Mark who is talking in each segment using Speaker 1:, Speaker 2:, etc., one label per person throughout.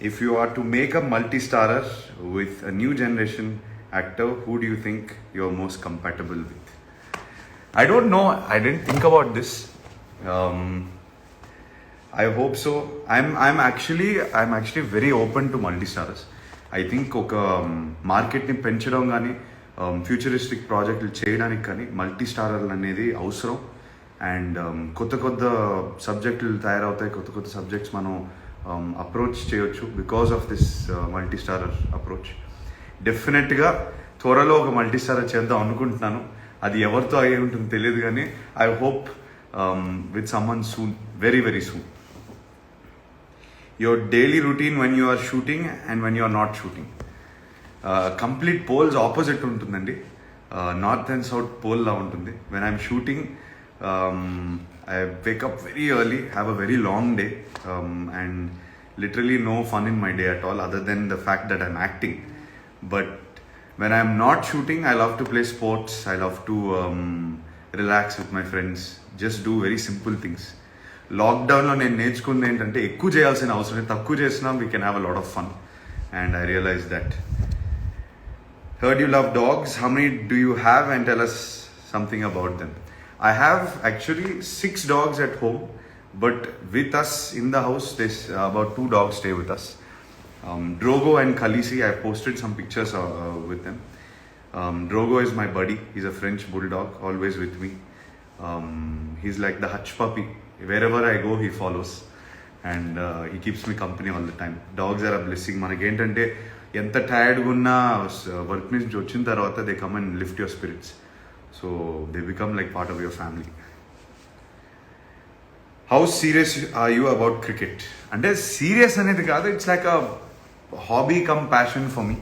Speaker 1: If you are to make a multi-starrer with a new generation actor, who do you think you're most compatible with? I don't know. I didn't think about this. I hope so. I'm actually very open to multi-starrers. I think ఒక మార్కెట్ని పెంచడం కానీ futuristic ప్రాజెక్టులు చేయడానికి కానీ multi స్టారర్లు అనేది అవసరం. And కొత్త కొత్త సబ్జెక్టులు తయారవుతాయి, కొత్త కొత్త సబ్జెక్ట్స్ మనం అప్రోచ్ చేయొచ్చు because of this multi starrer approach. డెఫినెట్గా త్వరలో ఒక మల్టీ స్టారర్ చేద్దాం అనుకుంటున్నాను. అది ఎవరితో అయ్యి ఉంటుందో తెలియదు కానీ I hope with someone soon, very very soon. Your daily routine when you are shooting and when you are not shooting. Complete poles opposite untundandi. North and south pole la untundi. When I'm shooting, I wake up very early, have a very long day, and literally no fun in my day at all other than the fact that I'm acting. But when I'm not shooting, I love to play sports. I love to relax with my friends, just do very simple things. లాక్డౌన్లో నేను నేర్చుకుంది ఏంటంటే ఎక్కువ చేయాల్సిన అవసరం, తక్కువ చేసినా we can have a lot of fun. And I realise that. Heard you love dogs. How many do you have and tell us something about them? I have actually 6 dogs at home, but with us in the house there's about 2 dogs stay with us. Drogo and Khaleesi, I posted some pictures with them. Drogo is my buddy. He's a French bulldog, always with me. He's like the hutch puppy. Wherever I go, he follows, and he keeps me company all the time. Dogs are a blessing. మనకి ఏంటంటే ఎంత టైర్డ్గా ఉన్నా work నుంచి వచ్చిన తర్వాత they come and lift your spirits. So they become like part of your family. How serious are you about cricket? అంటే serious అనేది కాదు, it's like a hobby come passion for me.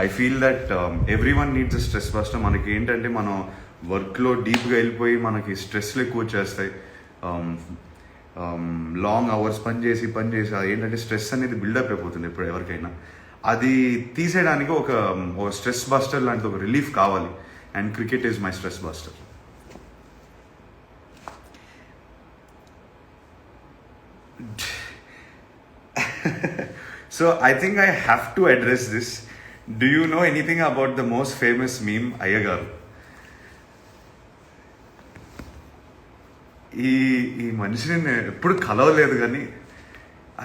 Speaker 1: I feel that every one needs a stress buster. మనకి ఏంటంటే మనం వర్క్లో డీప్గా వెళ్ళిపోయి మనకి స్ట్రెస్లు ఎక్కువ వచ్చేస్తాయి. లాంగ్ అవర్స్ పని చేసి ఏంటంటే స్ట్రెస్ అనేది బిల్డప్ అయిపోతుంది ఇప్పుడు ఎవరికైనా. అది తీసేయడానికి ఒక స్ట్రెస్ బస్టర్ లాంటి ఒక రిలీఫ్ కావాలి, and cricket is my stress buster. So I think I have to address this. Do you know anything about the most famous meme అయ్యగారు? ఈ మనిషిని నేను ఎప్పుడు కలవలేదు కానీ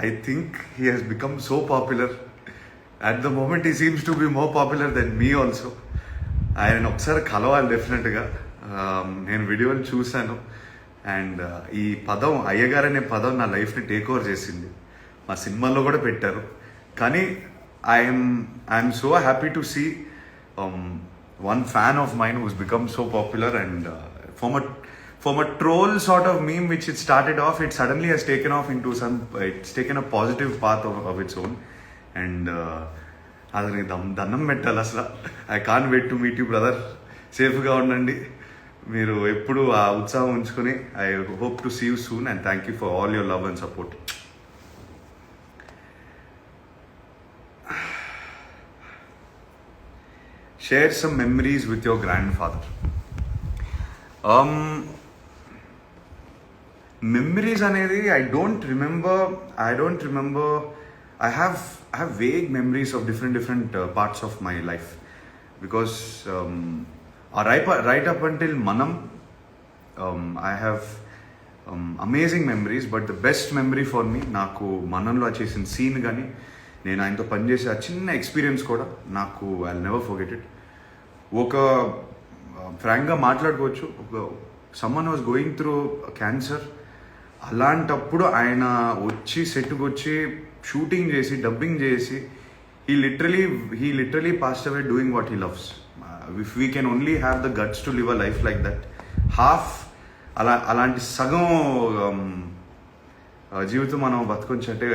Speaker 1: I think he has become so popular. At the moment he seems to be more popular than me also. ఆయన ఒకసారి కలవాలి డెఫినెట్గా. నేను వీడియోని చూశాను, అండ్ ఈ పదం అయ్యగారు అనే పదం నా లైఫ్ని టేక్ ఓవర్ చేసింది. మా సినిమాల్లో కూడా పెట్టారు. కానీ I'm so happy to see one fan of mine who's become so popular. And from a troll sort of meme which it started off, it suddenly has taken off into it's taken a positive path of its own. And అదని దండం పెట్టాలి అసలు. I can't wait to meet you brother. సేఫ్గా ఉండండి, మీరు ఎప్పుడు ఆ ఉత్సాహం ఉంచుకొని. I hope to see you soon, and thank you for all your love and support. Share some memories with your grandfather. Memories అనేది I don't remember. I have vague memories of different parts of my life, because right up until మనం I have amazing memories. But the best memory for మీ నాకు మనంలో చేసిన scene కానీ నేను ఆయనతో పనిచేసే ఆ చిన్న ఎక్స్పీరియన్స్ కూడా నాకు ఐ విల్ నెవర్ ఫర్గెట్ ఇట్. ఒక ఫ్రాంక్గా మాట్లాడుకోవచ్చు, ఒక someone was going through cancer. అలాంటప్పుడు ఆయన వచ్చి సెట్కి వచ్చి షూటింగ్ చేసి డబ్బింగ్ చేసి he literally passed away doing what he loves. If we can only have the guts to live a life like that, అలాంటి సగం జీవితం మనం బతుకొచ్చంటే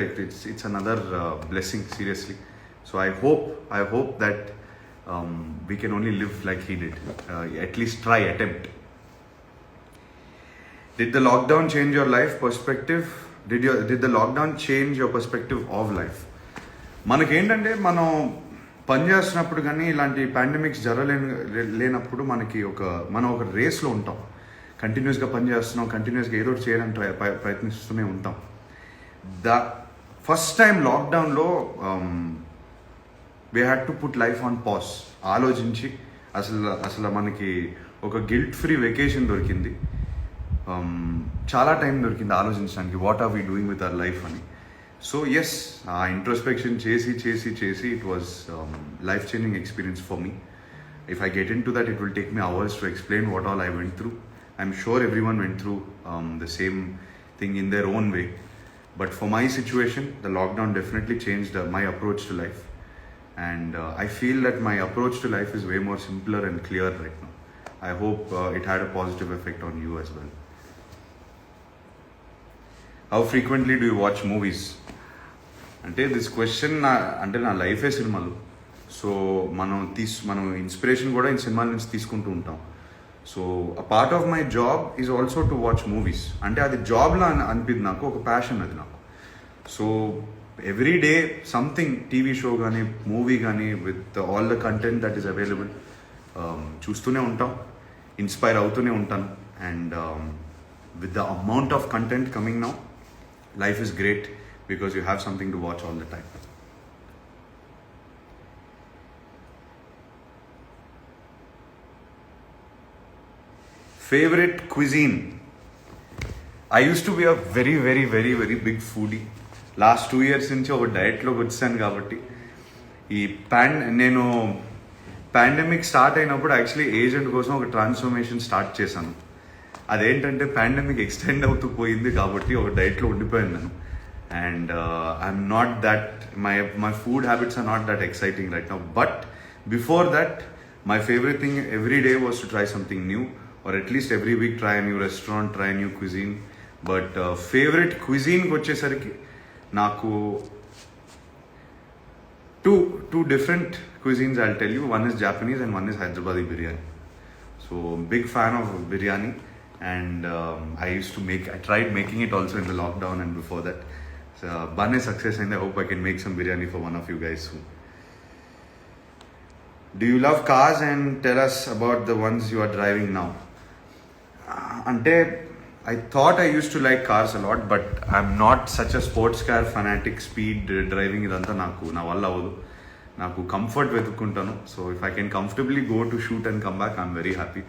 Speaker 1: it's another blessing seriously. So I hope that we can only live like he did. At least try, attempt. Did the lockdown change your life perspective? Did the lockdown change your perspective of life? మనకేంటంటే మనం పని చేస్తున్నప్పుడు కానీ ఇలాంటి pandemics లేనప్పుడు మనం ఒక రేస్లో ఉంటాం. కంటిన్యూస్గా పని చేస్తున్నాం, కంటిన్యూస్గా ఏదో ఒకటి చేయడానికి ప్రయత్నిస్తూనే ఉంటాం. ఫస్ట్ టైం లాక్డౌన్లో we had to put life on pass. ఆలోచించి అసలు మనకి ఒక గిల్ట్ ఫ్రీ వెకేషన్ దొరికింది. చాలా టైం దొరికింది ఆలోచించడానికి, what are we doing with our life అని. సో ఎస్, ఆ ఇంట్రోస్పెక్షన్ చేసి it was life changing experience for me. If I get into that, it will take me hours to explain what all I went through. I'm sure everyone went through the same thing in their own way. But for my situation, the lockdown definitely changed my approach to life. And I feel that my approach to life is way more simpler and clear right now. I hope it had a positive effect on you as well. How frequently do you watch movies? అంటే this question అంటే నా లైఫే సినిమాలు. So మనం inspiration కూడా ఈ సినిమాల నుంచి తీసుకుంటూ ఉంటాం. So a part of my job is also to watch movies. అంటే అది జాబ్లా అనిపిది నాకు, ఒక ప్యాషన్ అది నాకు. So every day something, TV show కానీ మూవీ కానీ with all the content that is available చూస్తూనే ఉంటాం, ఇన్స్పైర్ అవుతూనే ఉంటాను. And with the amount of content coming now, life is great because you have something to watch all the time. Favorite cuisine? I used to be a very big foodie. Last 2 years నుంచి ఒక డయట్లోకి వచ్చాను కాబట్టి నేను pandemic start అయినప్పుడు actually agent కోసం ఒక transformation start చేశాను. అదేంటంటే పాండమిక్ ఎక్స్టెండ్ అవుతూ పోయింది కాబట్టి ఒక డైట్లో ఉండిపోయాను నేను. And I'm not that, my food habits are not that exciting right now. But before that my favourite thing every day was to try something new, or at least every week try new restaurant, try new cuisine. But favourite క్విజీన్కి వచ్చేసరికి నాకు two different cuisines I'll tell you. One is Japanese and one is Hyderabadi biryani. So big fan of biryani. And I tried making it also in the lockdown and before that. So bane success, and I hope I can make some biryani for one of you guys soon. Do you love cars, and tell us about the ones you are driving now? Ante I thought I used to like cars a lot, but I'm not such a sports car fanatic. Speed driving idantha na valla avadu. Naku comfort vetukuntanu. So if I can comfortably go to shoot and come back, I'm very happy.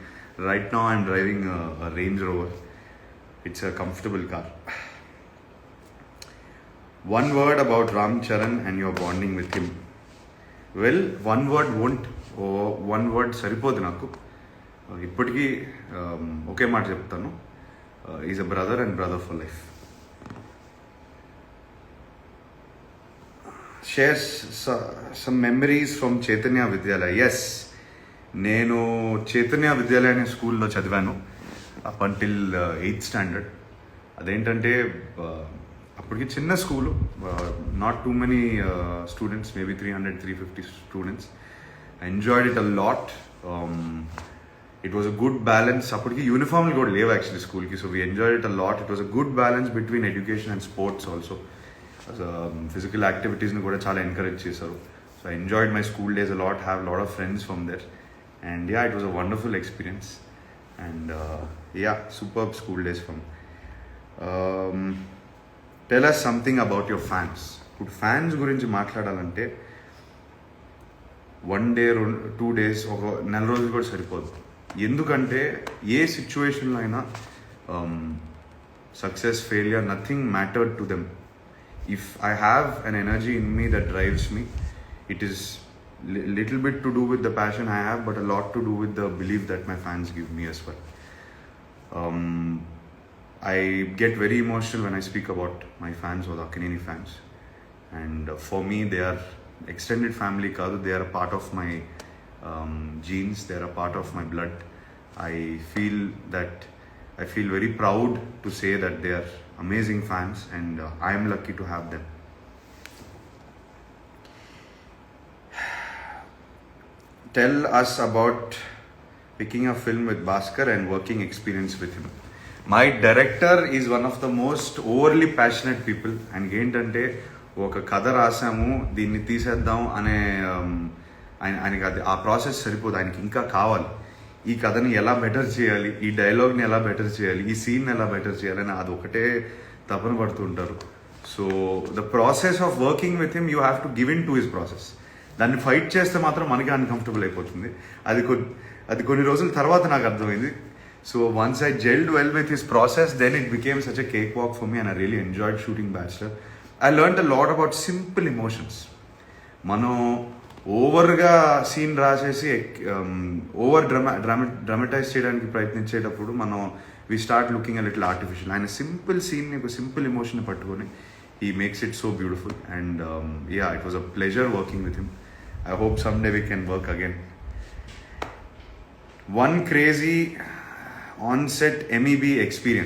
Speaker 1: Right now I'm driving a Range Rover. It's a comfortable car. One word about Ram Charan and your bonding with him. Well, one word won't. One word సరిపోదు నాకు. ఇప్పటికీ ఒకే మాట చెప్తాను. He's a brother and brother for life. Shares some memories from Chaitanya Vidyalaya. Yes, నేను చైతన్య విద్యాలయ అనే స్కూల్లో చదివాను up until 8th standard. అదేంటంటే అప్పటికి చిన్న school, not too many students, maybe 300-350 students. I enjoyed it a lot. It was a good balance. అప్పటికి యూనిఫామ్లు కూడా లేవు యాక్చువల్లీ స్కూల్కి. So we enjoyed it a lot. It was a good balance between education and sports also. Physical యాక్టివిటీస్ని కూడా చాలా encourage చేశారు. So I enjoyed my school days a lot, have lot of friends from there. And yeah, it was a wonderful experience. And yeah, superb school days from. Tell us something about your fans. Good fans గురించి మాట్లాడాలంటే 1 day 2 days ఒక నెల రోజులు కూడా సరిపోదు. ఎందుకంటే ఏ సిచ్యువేషన్లో అయినా success, failure, nothing mattered to them. If I have an energy in me that drives me, it is little bit to do with the passion I have, but a lot to do with the belief that my fans give me as well. I get very emotional when I speak about my fans or the Akkineni fans, and for me they are extended family kaadu. They are a part of my genes, they are a part of my blood. I feel very proud to say that they are amazing fans, and I am lucky to have them. Tell us about picking a film with Bhaskar and working experience with him. My director is one of the most overly passionate people. And ఏంటంటే ఒక కథ రాసాము, దీన్ని తీసేద్దాం అనే ఆయనకి అది ఆ process సరిపోదు. ఆయనకి ఇంకా కావాలి, ఈ కథని ఎలా బెటర్ చేయాలి, ఈ డైలాగ్ని ఎలా బెటర్ చేయాలి, ఈ సీన్ ఎలా బెటర్ చేయాలని అది ఒకటే తపన పడుతుంటారు. So the process of working with him you have to give in to his process. దాన్ని ఫైట్ చేస్తే మాత్రం మనకి అన్కంఫర్టబుల్ అయిపోతుంది. అది కొన్ని రోజుల తర్వాత నాకు అర్థమైంది. So once I gelled well with his process, then it became such a cake walk for me and I really enjoyed shooting bachelor. I learned a lot about simple emotions. మనం ఓవర్గా scene రాసేసి over dramatise చేయడానికి ప్రయత్నించేటప్పుడు మనం we start looking a little artificial. ఆయన simple సీన్ని, ఒక simple emotion పట్టుకొని he makes it so beautiful, and yeah, it was a pleasure working with him. I hope someday we can work again. One crazy on-set MEB experience.